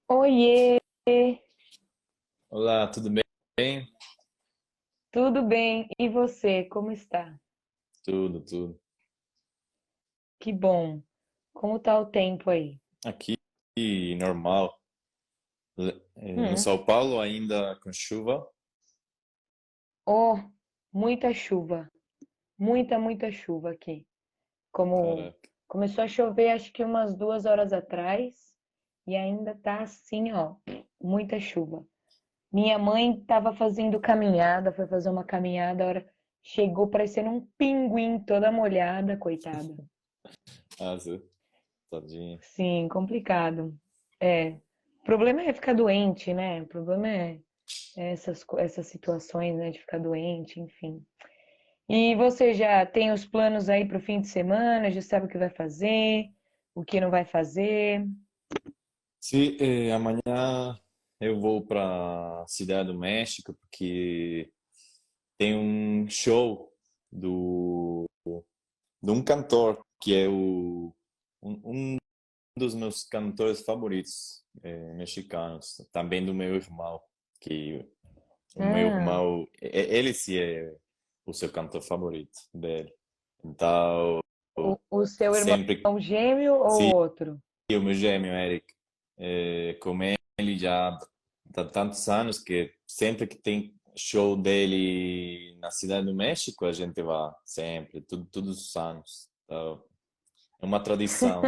Oiê, Olá, tudo bem? tudo bem? E você, como está? Tudo. Que bom. Como tá o tempo aí? Aqui, normal. No Hum. São Paulo, ainda com chuva. Oh, muita chuva. Muita chuva aqui. Como Caraca. começou a chover acho que umas 2 horas atrás e ainda tá assim, ó, muita chuva. Minha mãe estava fazendo caminhada, foi fazer uma caminhada, a hora chegou parecendo um pinguim toda molhada, coitada. Azul, tadinho. Sim, complicado. É. O problema é ficar doente, né? O problema é essas situações, né, de ficar doente, enfim. E você já tem os planos aí para o fim de semana? Já sabe o que vai fazer, o que não vai fazer? Sim, amanhã eu vou para Cidade do México porque tem um show do, de um cantor que é um dos meus cantores favoritos, mexicanos, também do meu irmão, que o meu Ah, irmão, ele sim é o seu cantor favorito dele. Então, o seu irmão sempre, gêmeo ou sim, outro? o meu gêmeo, Eric, com ele já há tantos anos que sempre que tem show dele na Cidade do México, a gente vai sempre, todos os anos. Então, é uma tradição.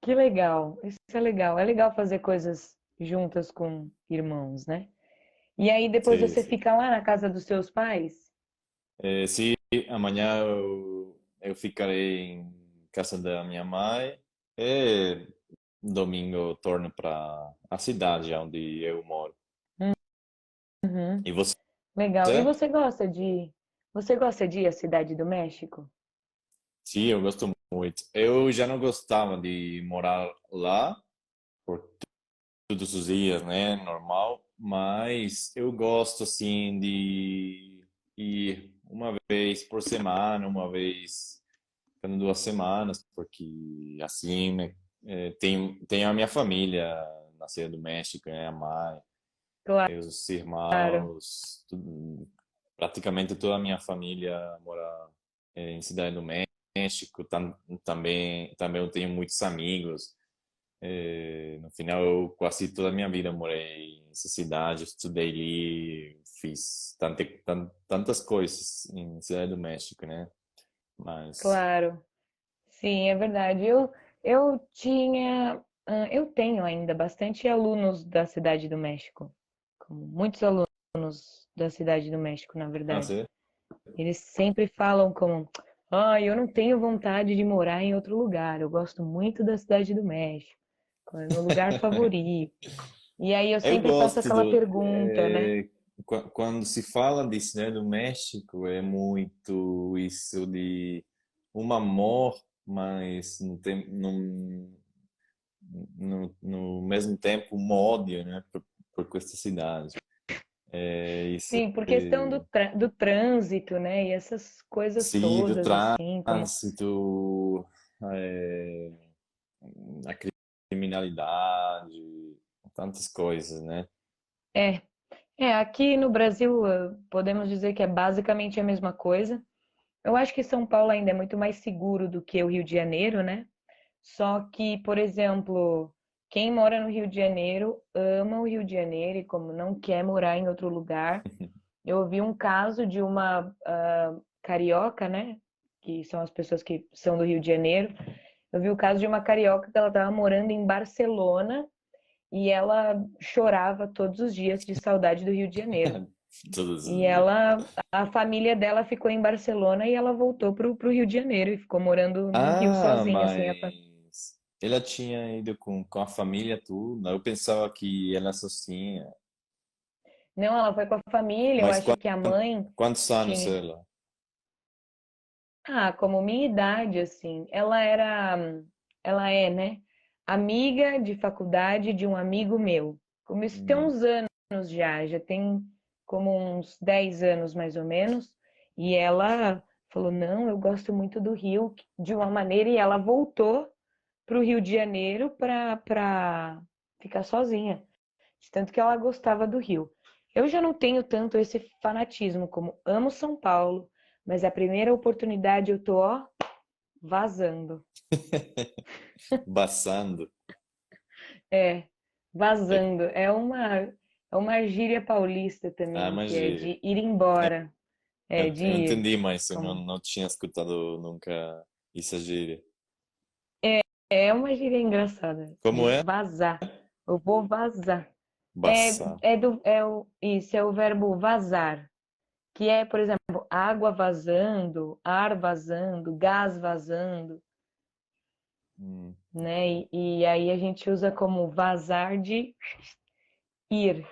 Que legal, isso é legal. É legal fazer coisas juntas com irmãos, né? E aí depois Sim, você sim. fica lá na casa dos seus pais? Sim, amanhã eu ficarei em casa da minha mãe e domingo eu torno para a cidade onde eu moro. Uhum. E você? Legal. E você gosta de ir à Cidade do México? Sim, eu gosto muito. Eu já não gostava de morar lá por todos os dias, né? Normal, mas eu gosto assim de ir uma vez por semana, uma vez cada 2 semanas, porque assim, né, tenho a minha família na Cidade do México, né? A mãe, os Claro. irmãos, praticamente toda a minha família mora em Cidade do México. Também eu tenho muitos amigos. No final, eu quase toda a minha vida morei nessa cidade, estudei ali, fiz tantas coisas em Cidade do México, né? Mas, Claro. Sim, é verdade. Eu tenho ainda bastante alunos da Cidade do México. Como muitos alunos da Cidade do México, na ah, verdade. sim. Eles sempre falam como, eu não tenho vontade de morar em outro lugar. Eu gosto muito da Cidade do México. É meu lugar favorito. E aí eu Eu sempre faço gosto aquela pergunta, né? quando se fala de Cidade do México, é muito isso de um amor, mas no mesmo tempo um ódio, né, por essa cidade. É isso. Sim, por questão do trânsito, né? E essas coisas Sim, do todas, assim, como. trânsito, é, a criminalidade, tantas coisas, né? É, aqui no Brasil, podemos dizer que é basicamente a mesma coisa. Eu acho que São Paulo ainda é muito mais seguro do que o Rio de Janeiro, né? Só que, por exemplo, quem mora no Rio de Janeiro ama o Rio de Janeiro e como não quer morar em outro lugar. Eu ouvi um caso de uma carioca, né? Que são as pessoas que são do Rio de Janeiro. Eu vi o caso de uma carioca que ela estava morando em Barcelona e ela chorava todos os dias de saudade do Rio de Janeiro. Todos E os dias. a família dela ficou em Barcelona e ela voltou pro Rio de Janeiro e ficou morando no Rio Ah, sozinha, assim, mas ela tinha ido com a família tudo. Eu pensava que ela sozinha. Não, ela foi com a família, eu Mas acho que a mãe quantos anos tinha, ela? como minha idade, assim, ela é, né, amiga de faculdade de um amigo meu. Como isso tem Hum. uns anos já tem como uns 10 anos mais ou menos, e ela falou, não, eu gosto muito do Rio, de uma maneira, e ela voltou para o Rio de Janeiro para ficar sozinha. De tanto que ela gostava do Rio. Eu já não tenho tanto esse fanatismo como amo São Paulo, mas a primeira oportunidade eu tô, ó, vazando. Baçando. É, É, vazando. É uma gíria paulista ah, também, que é imagina. de ir embora. É, de Eu ir. entendi, mas eu Como... não tinha escutado nunca essa gíria. É uma gíria engraçada, de Como é? vazar. Eu vou vazar. Baçar. Isso é o verbo vazar, que é, por exemplo, água vazando, ar vazando, gás vazando, né? Ok. E aí a gente usa como vazar de ir.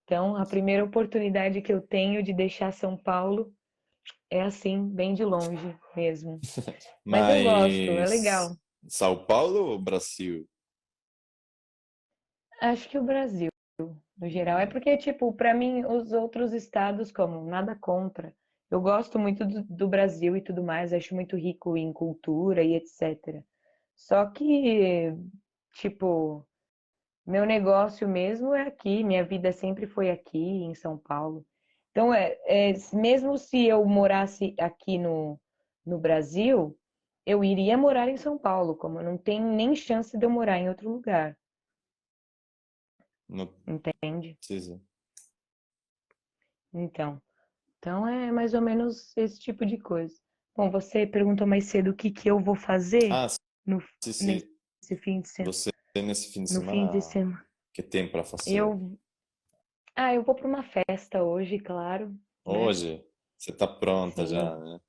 Então, a primeira oportunidade que eu tenho de deixar São Paulo é assim, bem de longe mesmo. Mas eu gosto, é Mas legal. São Paulo ou Brasil? Acho que o Brasil, no geral, é Hum, porque, tipo, para mim, os outros estados, como nada contra. Eu gosto muito do Brasil e tudo mais, acho muito rico em cultura e etc. Só que, tipo, meu negócio mesmo é aqui, minha vida sempre foi aqui em São Paulo. Então, mesmo se eu morasse aqui no Brasil, eu iria morar em São Paulo, como não tem nem chance de eu morar em outro lugar, não entende? precisa. Então, então é mais ou menos esse tipo de coisa. Bom, você perguntou mais cedo o que que eu vou fazer Ah, no, sim, sim. nesse fim de semana. Você nesse fim de No fim de semana, semana. que tem para fazer? Eu, eu vou para uma festa hoje, claro, né? Hoje, você tá pronta Sim, já, né?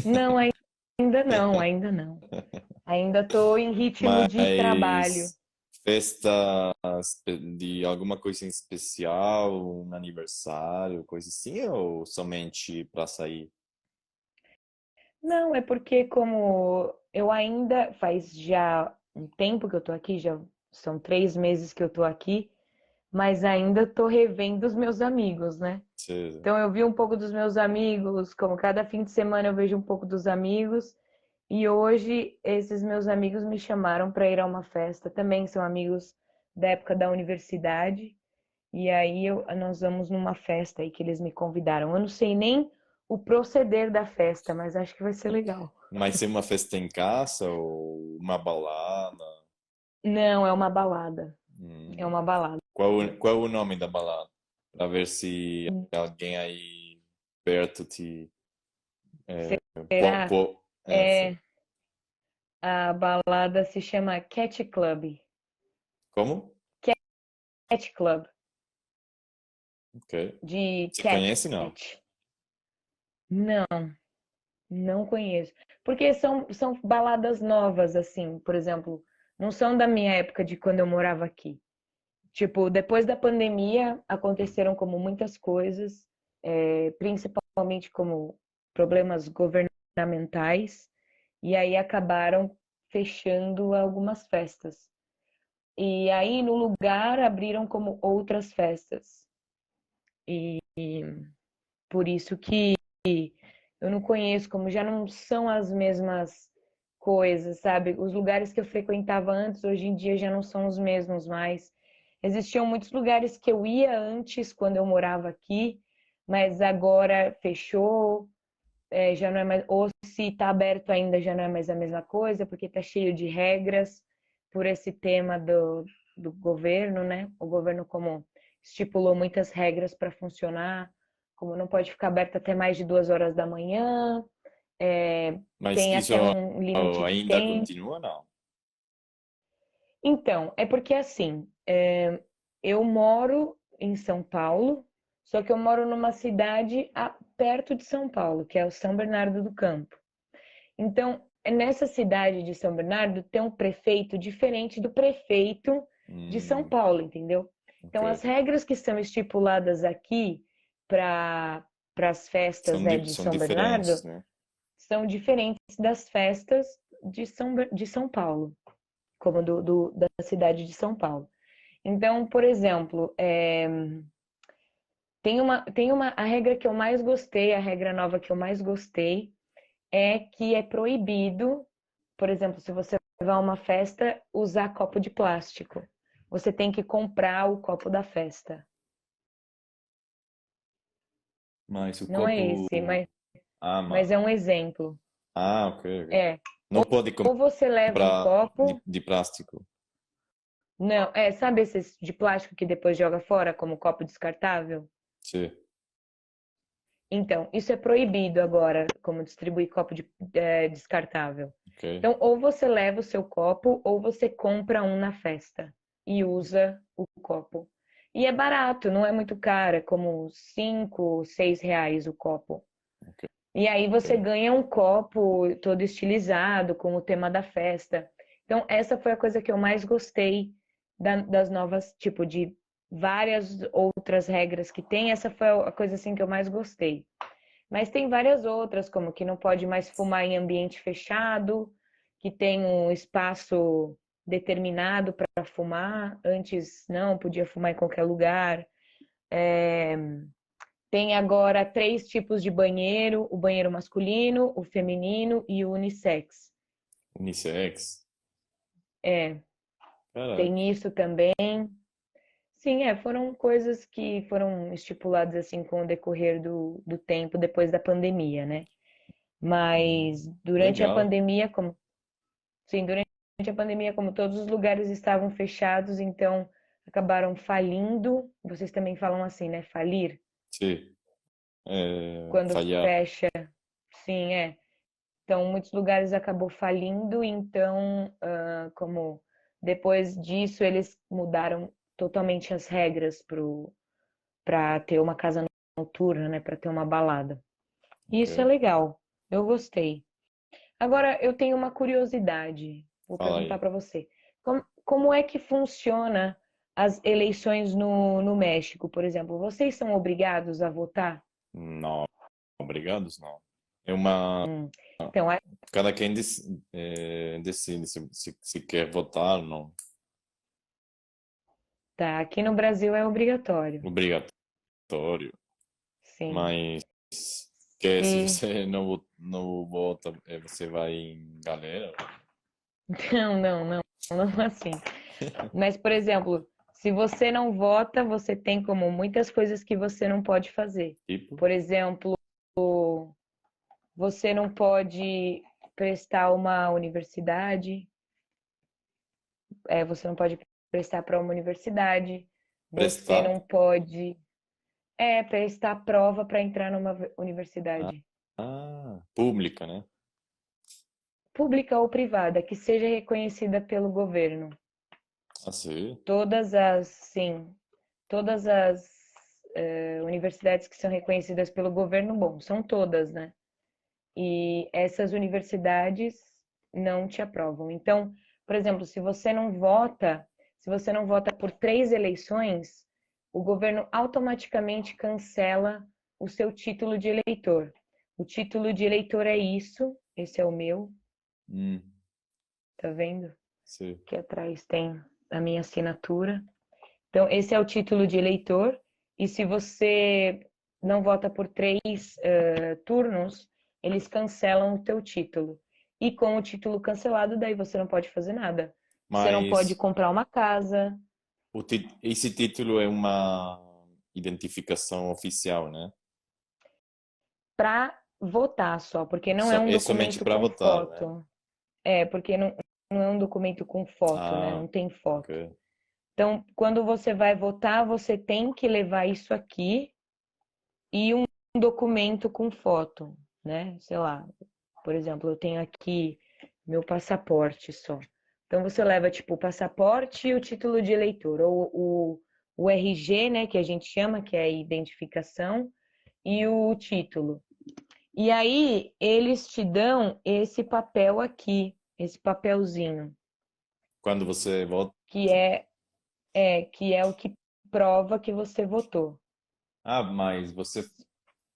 não, ainda não, ainda não. Ainda estou em ritmo de trabalho. Mas festa de alguma coisa em especial, um aniversário, coisa assim, ou somente para sair? Não, é porque como eu ainda faz já um tempo que eu tô aqui, já são 3 meses que eu tô aqui, mas ainda tô revendo os meus amigos, né? Seja, Então eu vi um pouco dos meus amigos, como cada fim de semana eu vejo um pouco dos amigos, e hoje esses meus amigos me chamaram para ir a uma festa, também são amigos da época da universidade. E aí nós vamos numa festa aí que eles me convidaram. Eu não sei nem o proceder da festa, mas acho que vai ser legal. mas ser uma festa em casa ou uma balada? Não, é uma balada. É Hum. uma balada. Qual é o nome da balada? Para ver se alguém aí perto te Será? essa. É, a balada se chama Cat Club. Como? Cat Club, Ok. de Você cat. conhece, não? Não, não conheço. Porque são baladas novas, assim, por exemplo, não são da minha época de quando eu morava aqui. Tipo, depois da pandemia aconteceram como muitas coisas, principalmente como problemas governamentais, e aí acabaram fechando algumas festas. E aí no lugar abriram como outras festas. E por isso que eu não conheço, como já não são as mesmas coisas, sabe? Os lugares que eu frequentava antes, hoje em dia já não são os mesmos mais. Existiam muitos lugares que eu ia antes, quando eu morava aqui, mas agora fechou, já não é mais, ou se está aberto ainda já não é mais a mesma coisa, porque está cheio de regras por esse tema do governo, né? O governo como estipulou muitas regras para funcionar, como não pode ficar aberto até mais de 2 horas da manhã, Mas tem isso até um limite de ainda tempo. continua, não? Então, é porque assim, eu moro em São Paulo, só que eu moro numa cidade perto de São Paulo, que é o São Bernardo do Campo. Então, nessa cidade de São Bernardo tem um prefeito diferente do prefeito de São Hum, Paulo, entendeu? ok. Então, as regras que são estipuladas aqui para as festas de São São diferentes, Bernardo né? são diferentes das festas de São Paulo, como da cidade de São Paulo. Então, por exemplo, a regra que eu mais gostei, a regra nova que eu mais gostei, é que é proibido, por exemplo, se você vai a uma festa, usar copo de plástico. você tem que comprar o copo da festa. Mas o Não é copo... esse, Ah, mas é um exemplo. ok, ok. É, Não pode ou você leva um comprar copo, de plástico. não, sabe esses de plástico que depois joga fora como copo descartável? Sim, Então, isso é proibido agora, como distribuir copo descartável. ok. Então, ou você leva o seu copo, ou você compra um na festa e usa o copo. E é barato, não é muito caro, é como 5, 6 reais o copo. Ok. E aí você ganha um copo todo estilizado, com o tema da festa. Então, essa foi a coisa que eu mais gostei das novas, tipo, de várias outras regras que tem, essa foi a coisa assim que eu mais gostei. Mas tem várias outras, como que não pode mais fumar em ambiente fechado, que tem um espaço determinado para fumar, antes não, podia fumar em qualquer lugar. Tem agora 3 tipos de banheiro: o banheiro masculino, o feminino e o unissex. Unissex. É, Caraca. tem isso também. Sim, foram coisas que foram estipuladas assim com o decorrer do tempo depois da pandemia, né? Mas durante a Legal. pandemia, durante a pandemia, como todos os lugares estavam fechados, então acabaram falindo. Vocês também falam assim, né? Falir, Sim. quando Falhar. fecha. Sim, Então, muitos lugares acabou falindo, então, como depois disso eles mudaram totalmente as regras para ter uma casa noturna, né, para ter uma balada. E Ok. isso é legal. Eu gostei. Agora, eu tenho uma curiosidade. Vou Fala perguntar aí. para você. Como é que funciona as eleições no México, por exemplo? Vocês são obrigados a votar? Não, obrigados, não. É uma... Hum. Então, Cada quem decide se quer votar ou não. tá, aqui no Brasil é obrigatório. Obrigatório. Sim. Mas que se E você não vota, você vai em galera. não assim. Mas, por exemplo, se você não vota, você tem como muitas coisas que você não pode fazer. Tipo, Por exemplo, você não pode prestar uma universidade, você não pode prestar para uma universidade, você prestar. não pode prestar prova para entrar numa Ah, universidade, pública, né? pública ou privada, que seja reconhecida pelo governo. Assim. Sim, todas as universidades que são reconhecidas pelo governo, bom, são todas, né? E essas universidades não te aprovam. Então, por exemplo, se você não vota por 3 eleições, o governo automaticamente cancela o seu título de eleitor. O título de eleitor é isso, esse é o meu, Hum, tá vendo? sim. Aqui atrás tem a minha assinatura. Então, esse é o título de eleitor. E se você não vota por 3 turnos, eles cancelam o teu título. E com o título cancelado, daí você não pode fazer nada. Você não pode Mas comprar uma casa esse título é uma identificação oficial, né? para votar só, porque não é um É somente documento para com votar, né? foto. Porque não é um documento com foto, né? Ah, Não tem ok. foto. Então, quando você vai votar, você tem que levar isso aqui e um documento com foto, né? Sei lá, por exemplo, eu tenho aqui meu passaporte só. Então você leva tipo o passaporte e o título de eleitor, ou o RG, né, que a gente chama, que é a identificação, e o título. E aí eles te dão esse papel aqui, esse papelzinho, Quando você vota. que que é o que prova que você votou. Ah, mas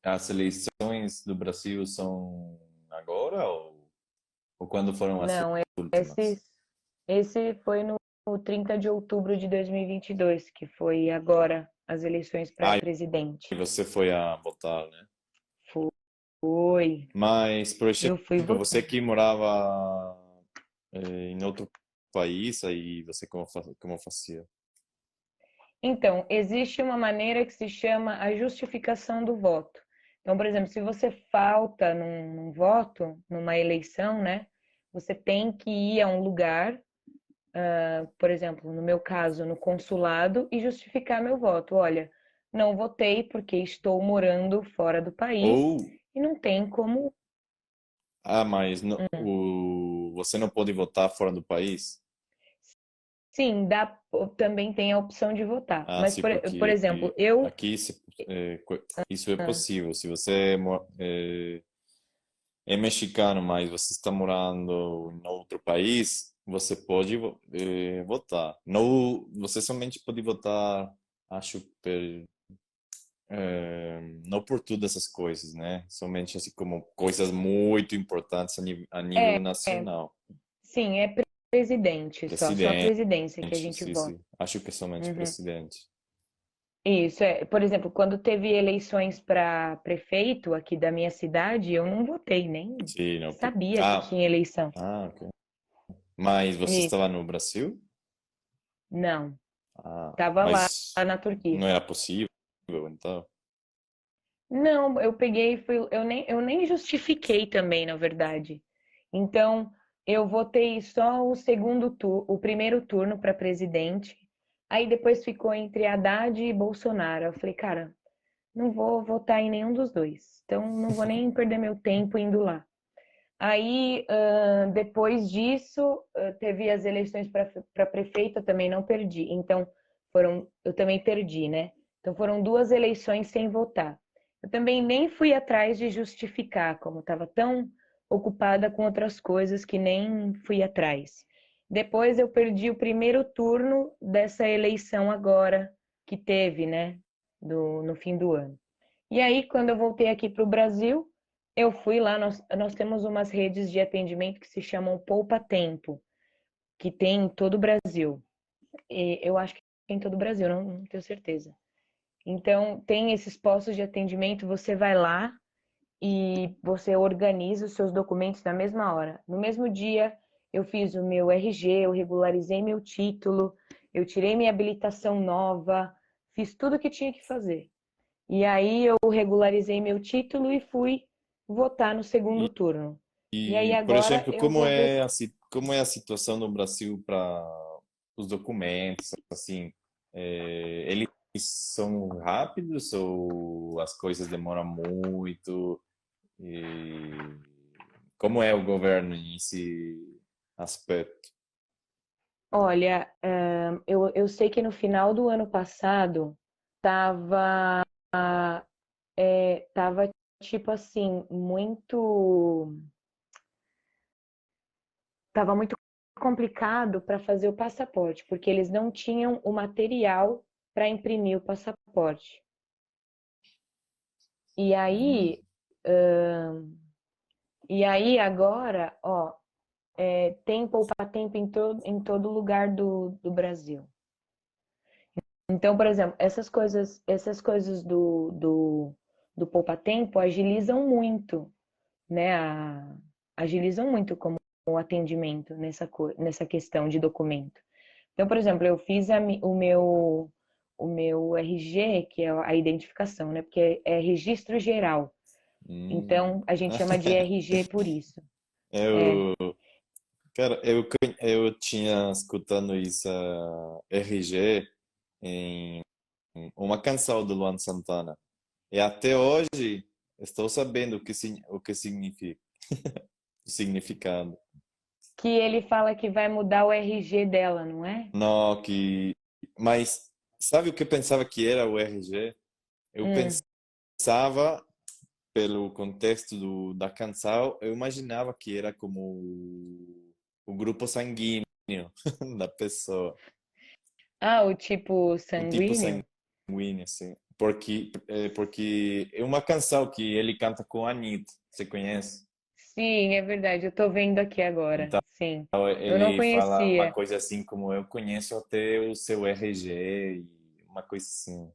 as eleições do Brasil são agora ou quando foram as Não, últimas? esse Esse foi no 30 de outubro de 2022, que foi agora as eleições para Ah, presidente. e você foi a votar, né? Foi. Mas, por Eu fui exemplo, você votar. que morava em outro país, aí você como fazia? Então, existe uma maneira que se chama a justificação do voto. Então, por exemplo, se você falta num voto, numa eleição, né? Você tem que ir a um lugar, por exemplo, no meu caso, no consulado, e justificar meu voto. Olha, não votei porque estou morando fora do país Ou, e não tem como. mas você não pode votar fora do país? Sim, dá, também tem a opção de votar. Ah, Mas, sim, por porque exemplo, eu. aqui isso é possível. Se você é mexicano, mas você está morando em outro país, você pode votar. Não, você somente pode votar, acho, não por todas essas coisas, né? Somente assim como coisas muito importantes a nível É, nacional. sim, é presidente só a Presidente, presidência que a gente sim, vota. sim. Acho que é somente Uhum. presidente. Isso, por exemplo, quando teve eleições para prefeito aqui da minha cidade, eu não votei, nem Sim, não. sabia que tinha eleição. Ok. Mas você Isso, estava no Brasil? não, Ah, tava lá mas na Turquia. não era possível, então. Não, eu peguei, e fui, eu nem justifiquei também, na verdade. Então, eu votei só o primeiro turno para presidente. Aí depois ficou entre Haddad e Bolsonaro. Eu falei, cara, não vou votar em nenhum dos dois. Então, não vou nem perder meu tempo indo lá. Aí, depois disso, teve as eleições para prefeito, eu também não perdi. Então, eu também perdi, né? Então, foram duas eleições sem votar. Eu também nem fui atrás de justificar, como estava tão ocupada com outras coisas que nem fui atrás. Depois, eu perdi o primeiro turno dessa eleição agora que teve, né? No fim do ano. E aí, quando eu voltei aqui para o Brasil, eu fui lá, nós temos umas redes de atendimento que se chamam Poupa Tempo, que tem em todo o Brasil. E eu acho que tem em todo o Brasil, não tenho certeza. Então, tem esses postos de atendimento, você vai lá e você organiza os seus documentos na mesma hora. No mesmo dia, eu fiz o meu RG, eu regularizei meu título, eu tirei minha habilitação nova, fiz tudo o que tinha que fazer. E aí eu regularizei meu título e fui votar no segundo turno. E aí Por agora exemplo, eu vou ver. como é a situação no Brasil para os documentos, assim, eles são rápidos ou as coisas demoram muito? E como é o governo nesse aspecto? Olha, eu sei que no final do ano passado tava, tava tipo assim, tava muito complicado para fazer o passaporte, porque eles não tinham o material para imprimir o passaporte. E Hum, aí, agora, ó, tem poupa-tempo em todo lugar do Brasil. Então, por exemplo, essas coisas do poupa-tempo agilizam muito, né? Agilizam muito como o atendimento nessa questão de documento. Então, por exemplo, eu fiz o meu RG, que é a identificação, né? Porque é registro geral. hum. Então, a gente chama de RG por isso. É. Eu, cara, eu tinha escutando isso, RG, em uma canção do Luan Santana. E até hoje estou sabendo o que significa, o significado. Que ele fala que vai mudar o RG dela, não é? Não, mas sabe o que eu pensava que era o RG? Eu Hum. pensava, pelo contexto da canção, eu imaginava que era como o grupo sanguíneo da pessoa, Ah, o tipo o tipo sanguíneo? sanguíneo, assim. Porque é uma canção que ele canta com a Anitta, você conhece? Sim, é verdade. Eu tô vendo aqui agora. Então Sim. Eu não ele fala uma conhecia. coisa assim como eu conheço até o seu RG e uma coisa assim.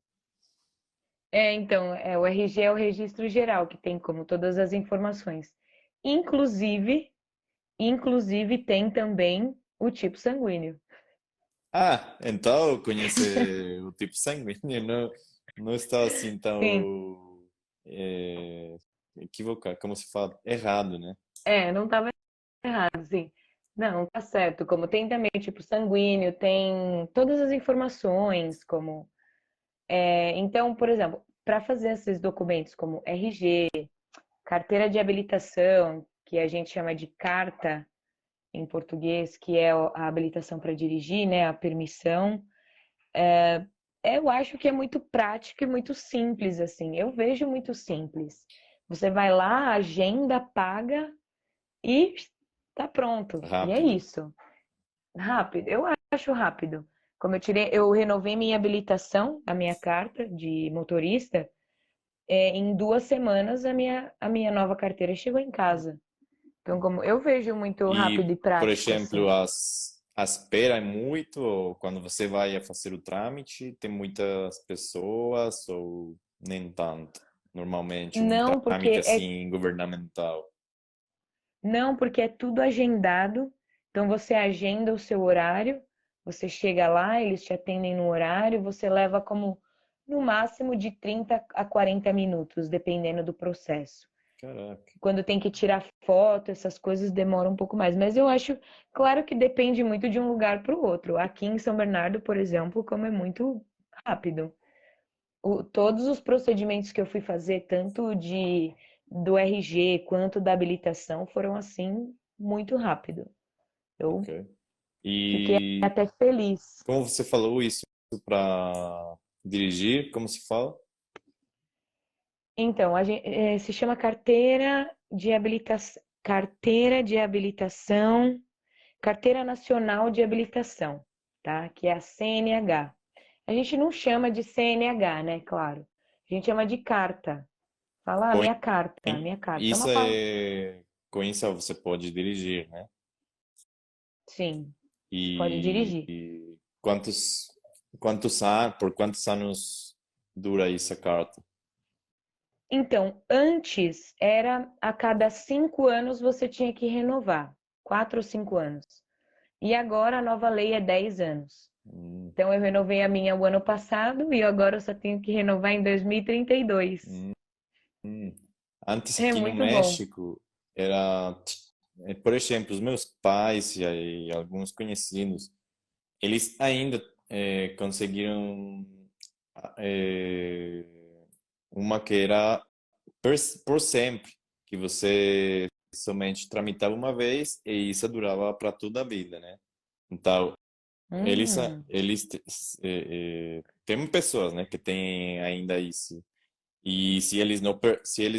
Então, o RG é o registro geral, que tem como todas as informações. Inclusive, inclusive tem também o tipo sanguíneo. Ah, então conhece o tipo sanguíneo, não está assim Sim, tão equivocado, como se fala, errado, né? não estava errado, sim. Não, tá certo. Como tem também tipo sanguíneo, tem todas as informações, como então, por exemplo, para fazer esses documentos como RG, carteira de habilitação, que a gente chama de carta em português, que é a habilitação para dirigir, né, a permissão. Eu acho que é muito prático e muito simples, assim. Eu vejo muito simples. Você vai lá, agenda, paga e tá pronto. E é Rápido. isso. Rápido. Eu acho rápido. Como eu renovei minha habilitação, a minha carta de motorista, em 2 semanas a minha nova carteira chegou em casa. Então, como eu vejo muito rápido E, e por prático, exemplo, assim. a espera é muito, ou quando você vai a fazer o trâmite, tem muitas pessoas ou nem tanto? Normalmente, um Não, trâmite porque é assim governamental. Não, porque é tudo agendado. Então você agenda o seu horário, você chega lá, eles te atendem no horário, você leva como no máximo de 30 a 40 minutos, dependendo do processo. Caraca. Quando tem que tirar foto, essas coisas demoram um pouco mais. Mas eu acho, claro que depende muito de um lugar para o outro. Aqui em São Bernardo, por exemplo, como é muito rápido. Todos os procedimentos que eu fui fazer, tanto do RG quanto da habilitação, foram assim muito rápido. Eu Ok. fiquei E até feliz. como você falou isso para dirigir, como se fala? Então, se chama Carteira Nacional de Habilitação, tá? Que é a CNH. A gente não chama de CNH, né? Claro. A gente chama de carta. Fala, Com minha carta, minha carta. É isso uma palavra. é, com isso você pode dirigir, né? Sim, você pode E, dirigir. e quantos anos, por quantos anos dura essa carta? Então, antes era a cada 5 anos você tinha que renovar, 4 ou 5 anos. E agora a nova lei é 10 anos. Hum, Então eu renovei a minha o ano passado e agora eu só tenho que renovar em 2032. hum, hum. Antes É aqui no muito bom. México era, por exemplo, os meus pais e alguns conhecidos, eles ainda conseguiram eh, uma que era por, por sempre, que você somente tramitava uma vez e isso durava para toda a vida, né? Então, Hum, eles tem pessoas, né, que têm ainda isso. E se eles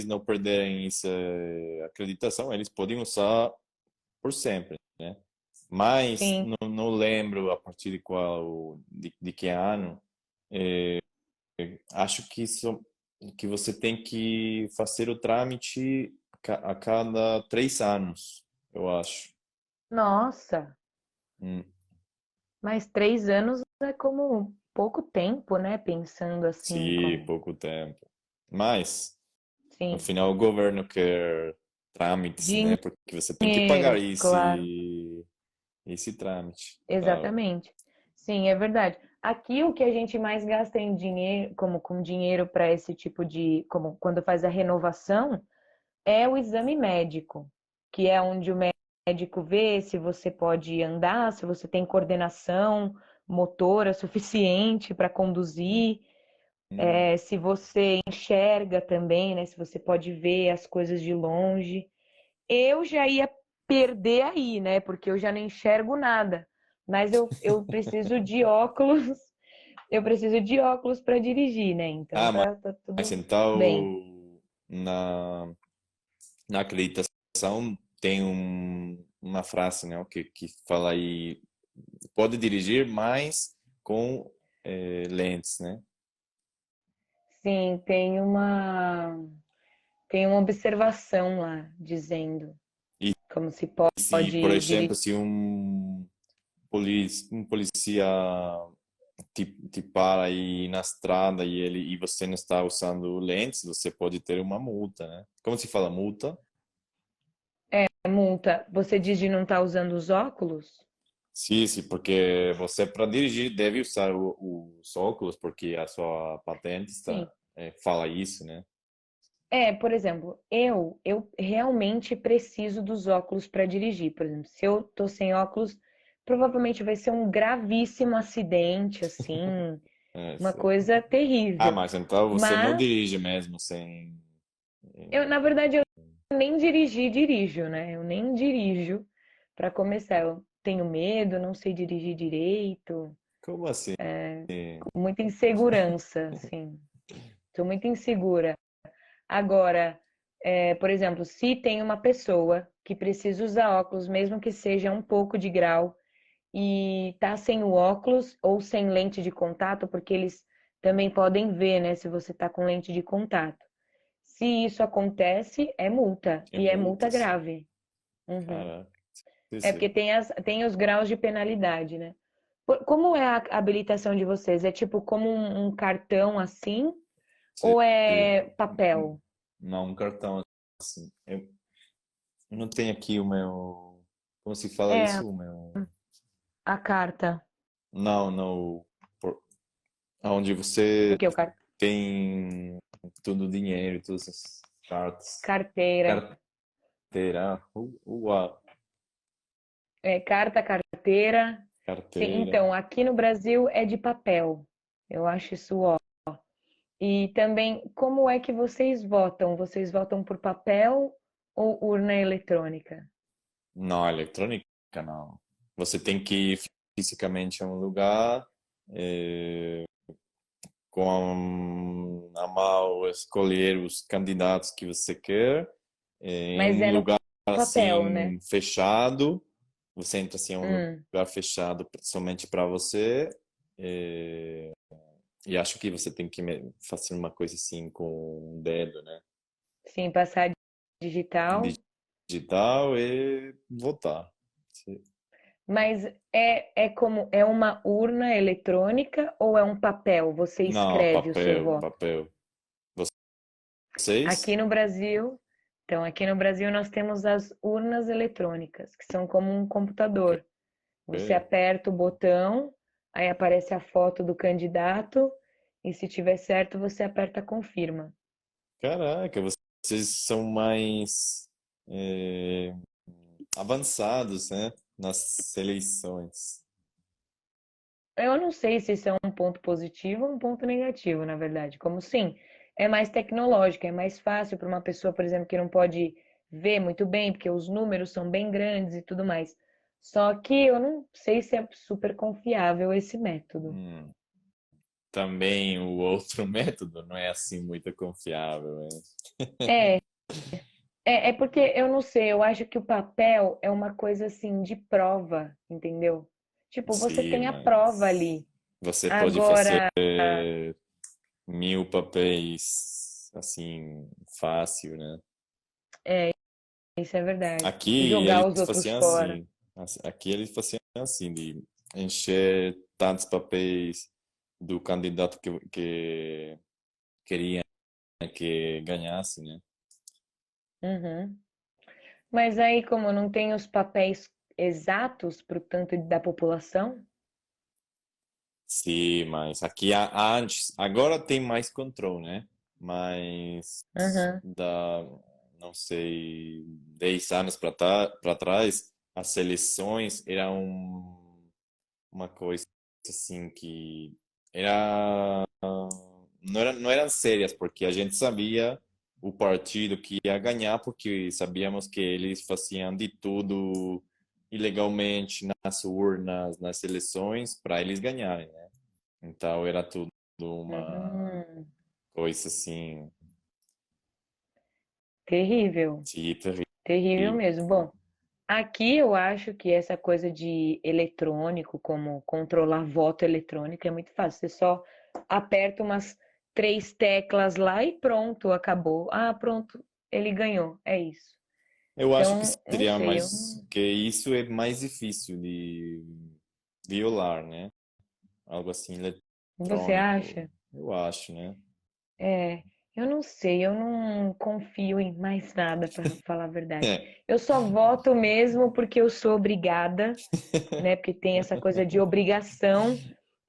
não perderem essa acreditação, eles podem usar por sempre, né? Mas sim. não lembro a partir de qual, de que ano. Acho que isso, que você tem que fazer o trâmite a cada 3 anos, eu acho. Nossa, Hum, mas 3 anos é como pouco tempo, né? Pensando assim, se como. pouco tempo. Mas, no Sim. final, o governo quer trâmites, né? Porque você tem que pagar Dinheiro, claro. esse trâmite. Claro. Exatamente. Sim, é verdade. Aqui o que a gente mais gasta em dinheiro, como com dinheiro para esse tipo de, como quando faz a renovação, é o exame médico, que é onde o médico vê se você pode andar, se você tem coordenação motora suficiente para conduzir, Hum. se você enxerga também, né? Se você pode ver as coisas de longe. Eu já ia perder aí, né? Porque eu já não enxergo nada. Mas eu preciso de óculos, eu preciso de óculos para dirigir, né? Então Ah, tá mas tudo bem. então, na, na acreditação tem uma frase, né, que fala aí, pode dirigir, mas com lentes, né? Sim, tem uma observação lá dizendo E como se se, por pode exemplo, dirigir. se um polícia te para aí na estrada e você não está usando lentes, você pode ter uma multa, né? Como se fala multa? Multa. Você diz de não estar usando os óculos? Sim, sim, porque você para dirigir deve usar os óculos, porque a sua patente Sim. fala isso, né? É, por exemplo, eu realmente preciso dos óculos para dirigir. Por exemplo, se eu tô sem óculos, provavelmente vai ser um gravíssimo acidente, assim, É, uma sei. coisa Ah, terrível. mas então você não Mas dirige mesmo sem. na verdade, eu nem dirijo, né? Eu nem dirijo para começar. Eu tenho medo, não sei dirigir direito, Como assim? muita insegurança, assim. Sou muito insegura. Agora, por exemplo, se tem uma pessoa que precisa usar óculos, mesmo que seja um pouco de grau, e tá sem o óculos ou sem lente de contato, porque eles também podem ver, né, se você tá com lente de contato. Se isso acontece, é multa, É e é multa multa, sim. grave. Uhum. Caraca. Sim, É porque sim. tem os graus de penalidade, né? Como é a habilitação de vocês? É tipo como um cartão assim, Sim. ou é papel? Não, um cartão assim. Eu não tenho aqui o meu. Como se fala É, isso? O meu. a carta. Não, não. Onde você O que? O tem todo o dinheiro, todas as cartas. carteira. Carteira. Uau. É, carta, carteira. Sim, Carteira. então, aqui no Brasil é de papel. Eu acho isso ó. E também, como é que vocês votam? Vocês votam por papel ou urna eletrônica? Não, eletrônica não. Você tem que ir fisicamente a um lugar, eh, com a mão escolher os candidatos que você quer, em Mas um é no lugar papel, né? assim fechado. Você entra assim em um Hum, lugar fechado somente para você. E acho que você tem que fazer uma coisa assim com o dedo, né? sim, passar digital. Digital e votar. Sim. Mas é como é uma urna eletrônica ou é um papel? Você Não, escreve o seu papel, voto? papel. Vocês? Aqui no Brasil, então aqui no Brasil nós temos as urnas eletrônicas, que são como um Ok. computador. Você aperta o botão, aí aparece a foto do candidato e se tiver certo, você aperta confirma. Caraca, vocês são mais é, avançados, né? Nas eleições. Eu não sei se isso é um ponto positivo ou um ponto negativo, na verdade. Como sim, é mais tecnológico, é mais fácil para uma pessoa, por exemplo, que não pode ver muito bem, porque os números são bem grandes e tudo mais. Só que eu não sei se é super confiável esse método. Hum. Também o outro método não é assim muito confiável, né? É, é porque eu não sei, eu acho que o papel é uma coisa assim de prova, entendeu? Tipo, você Sim, tem a prova mas ali. você pode fazer Agora, 1000 papéis assim fácil, né? isso é verdade. Aqui Jogar eles os outros faziam fora. assim. Aqui eles faziam assim, de encher tantos papéis do candidato que queria que ganhasse, né? Uhum. Mas aí, como não tem os papéis exatos para o tanto da população, Sim, mas aqui antes, agora tem mais controle, né? Mas uhum, da, não sei, 10 anos para trás, as seleções eram uma coisa assim que era não eram sérias, porque a gente sabia o partido que ia ganhar, porque sabíamos que eles faziam de tudo ilegalmente nas urnas, nas eleições, para eles ganharem, né? Então era tudo uma uhum, coisa assim, terrível, sim, terrível terrível. mesmo. Bom, aqui eu acho que essa coisa de eletrônico, como controlar voto eletrônico, é muito fácil. Você só aperta umas três teclas lá e pronto, acabou. Ah, pronto, ele ganhou. É isso. Eu acho que Então, não seria sei, mais que isso é mais difícil de violar, né? Algo assim você eletrônico, acha? eu acho, né? É. Eu não sei, eu não confio em mais nada, para falar a verdade. É. Eu só voto mesmo porque eu sou obrigada, né? Porque tem essa coisa de obrigação.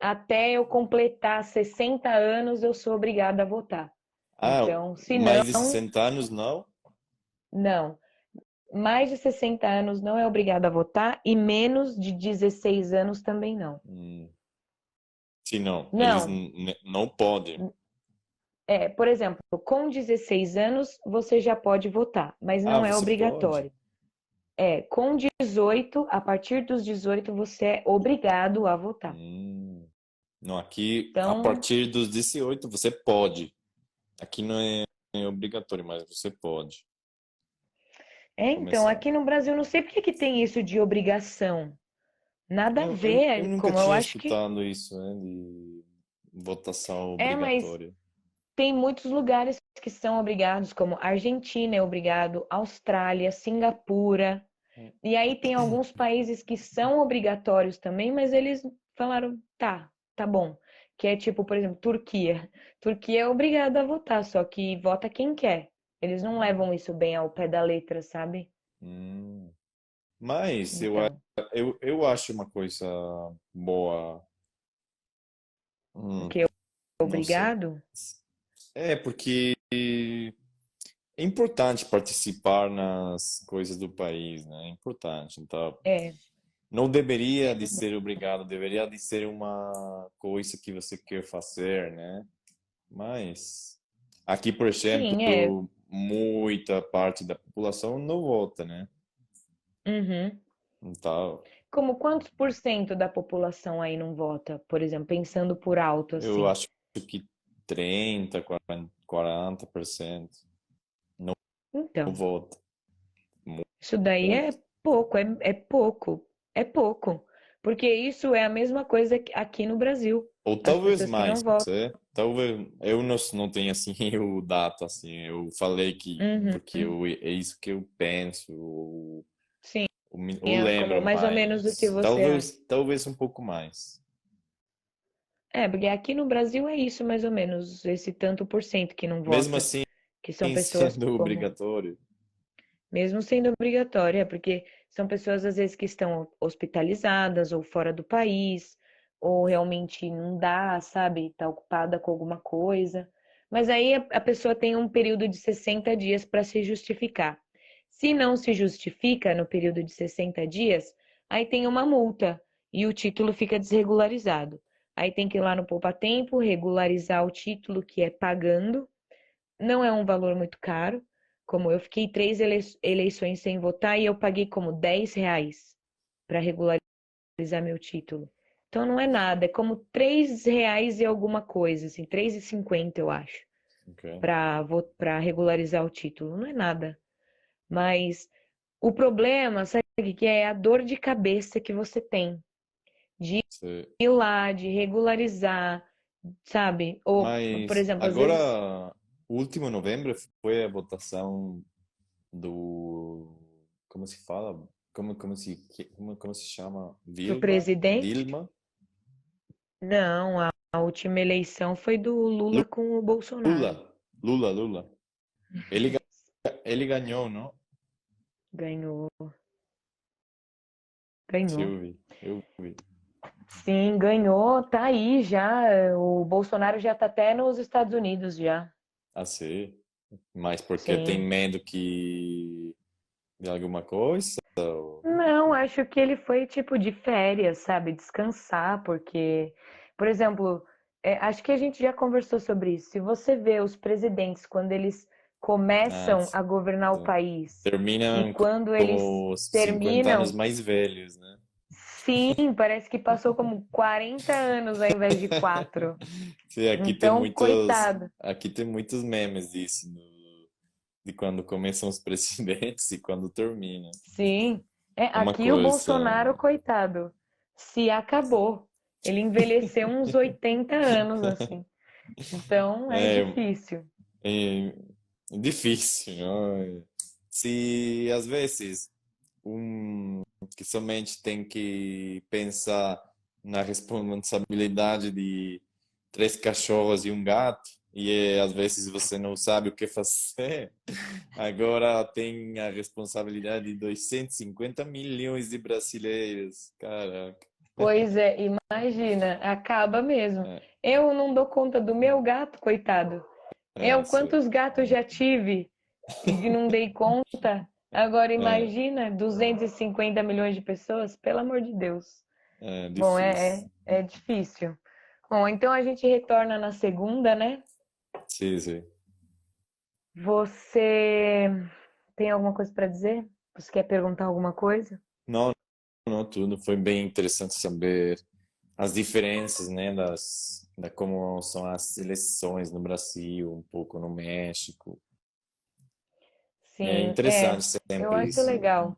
Até eu completar 60 anos, eu sou obrigada a votar. Ah, Então, se não, mais de 60 anos não? não. Mais de 60 anos não é obrigada a votar e menos de 16 anos também não. Hum, sim, não. Eles Não, não podem. por exemplo, com 16 anos você já pode votar, mas Ah, não é você pode? obrigatório. Com 18, a partir dos 18 você é obrigado a votar. Hum, não, aqui, a Então, partir dos 18 você pode. Aqui não é obrigatório, mas você pode então, começar. aqui no Brasil não sei por que que tem isso de obrigação. Nada a Eu ver, nunca como eu tinha acho que escutado isso, né, de votação mas obrigatória. tem muitos lugares que são obrigados, como Argentina é obrigado, Austrália, Singapura. E aí tem alguns países que são obrigatórios também, mas eles falaram, tá bom. Que é tipo, por exemplo, Turquia. Turquia é obrigada a votar, só que vota quem quer. Eles não levam isso bem ao pé da letra, sabe? Hum. Mas Então, eu acho uma coisa boa. o Hum, que é não sei. obrigado? É porque é importante participar nas coisas do país, né? É importante. Então, É, não deveria é de verdade. ser obrigado, deveria de ser uma coisa que você quer fazer, né? Mas aqui, por Sim, é. exemplo, muita parte da população não vota, né? Uhum. Então, Como quantos por cento da população aí não vota, por exemplo, pensando por alto eu assim? acho que 30, 40% não Então, vota. isso daí Muito. é pouco, é pouco, é pouco. Porque isso é a mesma coisa que aqui no Brasil. Ou As talvez pessoas que mais, não votam. é? Talvez eu não tenho assim o dado assim. Eu falei que Uhum. porque é isso que eu penso, Sim, ou é como lembro mais ou menos o que mais. você acha. Talvez um pouco mais. Porque aqui no Brasil é isso mais ou menos, esse tanto por cento que não Mesmo vota, assim, que são pessoas sendo como, obrigatório. mesmo sendo obrigatória, porque são pessoas às vezes que estão hospitalizadas ou fora do país, ou realmente não dá, sabe, tá ocupada com alguma coisa. Mas aí a pessoa tem um período de 60 dias para se justificar. Se não se justifica no período de 60 dias, aí tem uma multa e o título fica desregularizado. Aí tem que ir lá no Poupa Tempo, regularizar o título que é pagando. Não é um valor muito caro. Como eu fiquei 3 eleições sem votar e eu paguei como R$ 10 para regularizar meu título. Então não é nada, é como R$ 3 e alguma coisa, assim, 3,50 eu acho, Ok. para regularizar o título. Não é nada. Mas o problema, sabe o que é? É a dor de cabeça que você tem de Você- ir lá, de regularizar, sabe? Ou, por Mas exemplo, às vezes agora, o último novembro foi a votação do, como se fala? Como se chama? pro presidente. Dilma? Não, a última eleição foi do Lula com o Lula, Bolsonaro. Lula. Ele, ele ganhou, não? Ganhou, Se ganhou. eu vi, eu vi. Sim, ganhou, tá aí já. O Bolsonaro já tá até nos Estados Unidos já. Assim, mas porque tem Sim. medo que de alguma coisa? Não, acho que ele foi tipo de férias, sabe? Descansar, porque, por exemplo, acho que a gente já conversou sobre isso. Se você vê os presidentes quando eles Ah, começam a governar o país e terminam quando eles com os 50 anos terminam, mais velhos, né? sim, parece que passou como 40 anos ao invés de 4. Sim, Então, coitado. aqui tem muitos memes disso, de quando começam os presidentes e quando terminam. Sim. É uma Aqui o coisa, Bolsonaro, coitado, se acabou. Ele envelheceu uns 80 anos, assim. Então, é é, difícil. é difícil, não? Se às vezes um que somente tem que pensar na responsabilidade de três cachorros e um gato, e às vezes você não sabe o que fazer. Agora tem a responsabilidade de 250 milhões de brasileiros. Caraca. Pois é, imagina, acaba mesmo. É, Eu não dou conta do meu gato, coitado. é, Eu, sim. quantos gatos já tive e não dei conta? Agora É, imagina 250 milhões de pessoas, pelo amor de Deus. é Bom, difícil. é difícil. Bom, então a gente retorna na segunda, né? Sim, sim. Você tem alguma coisa para dizer? Você quer perguntar alguma coisa? Não, não, tudo foi bem interessante saber as diferenças, né, da como são as eleições no Brasil, um pouco no México. É Sim, interessante eu sempre acho isso. legal.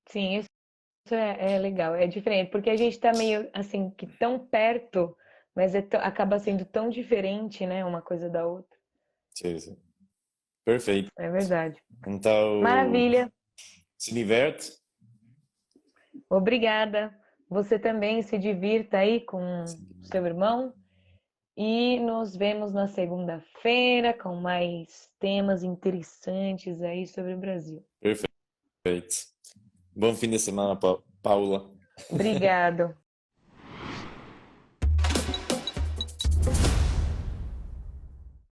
Sim, isso é legal, é diferente, porque a gente está meio assim, que tão perto, mas acaba sendo tão diferente, né, uma coisa da outra. Sim, sim. Perfeito. É verdade. Então, Maravilha, se diverte. obrigada. Você também se divirta aí com seu irmão e nos vemos na segunda-feira com mais temas interessantes aí sobre o Brasil. Perfeito. Bom fim de semana, Paula. Obrigado.